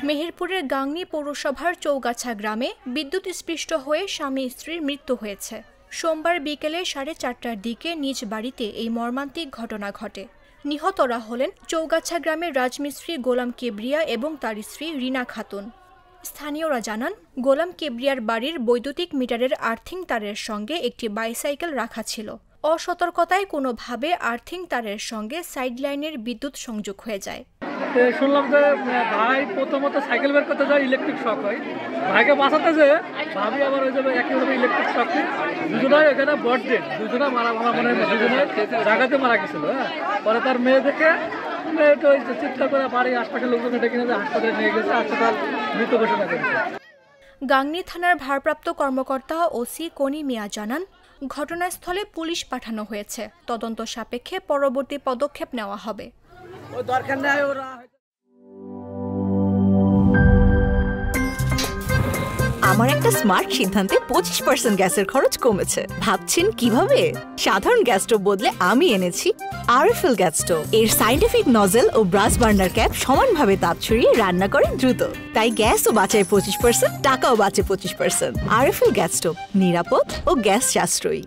মেহেরপুরের গাংনী পৌরসভার চৌগাছা গ্রামে বিদ্যুৎস্পৃষ্ট হয়ে স্বামী স্ত্রীর মৃত্যু হয়েছে। সোমবার বিকেলে 4:30টার দিকে নিজ বাড়িতে এই মর্মান্তিক ঘটনা ঘটে। নিহতরা হলেন চৌগাছা গ্রামের রাজমিস্ত্রি গোলাম কেবরিয়া এবং তার স্ত্রী রিনা খাতুন। স্থানীয়রা জানান, গোলাম কেবরিয়ার বাড়ির বৈদ্যুতিক মিটারের আর্থিং তারের সঙ্গে একটি বাইসাইকেল রাখা ছিল। অসতর্কতায় কোনোভাবে আর্থিং তারের সঙ্গে সাইড লাইনের বিদ্যুৎ সংযোগ হয়ে যায়। শুনলাম যে ভাই প্রথমত সাইকেল বের করতে যায়, ইলেকট্রিক শক হয়। ভাইকে বাঁচাতে যে ভাবি আবার ওই যাবে একেবারে ইলেকট্রিক শক। দুজনাই এখানে বড ডেড, দুজনে মারা মানে দুজনে জায়গাতে মারা গেছিল। পরে তার মেয়ে দেখে মেয়েটা ওই চিৎকার করে বাড়ি আশপাশের লোকজন ডেকে নিয়ে হাসপাতালে নিয়ে গেছে, হাসপাতাল মৃত ঘোষণা করেছে। গাংনী থানার ভারপ্রাপ্ত কর্মকর্তা ওসি কনি মিয়া জানান, ঘটনাস্থলে পুলিশ পাঠানো হয়েছে। তদন্ত সাপেক্ষে পরবর্তী পদক্ষেপ নেওয়া হবে। আমার একটা স্মার্ট সিদ্ধান্তে 25% গ্যাসের খরচ কমেছে। ভাবছেন কিভাবে? সাধারণ গ্যাস স্টোভ বদলে আমি এনেছি আরএফএল গ্যাস স্টোভ। এর সাইন্টিফিক নজল ও ব্রাস বার্নার ক্যাপ সমানভাবে তাপ ছড়িয়ে রান্না করে দ্রুত। তাই গ্যাসও বাঁচায় 25%, টাকাও বাঁচে 25%। আরএফএল গ্যাস স্টোভ নিরাপদ ও গ্যাস সাশ্রয়ী।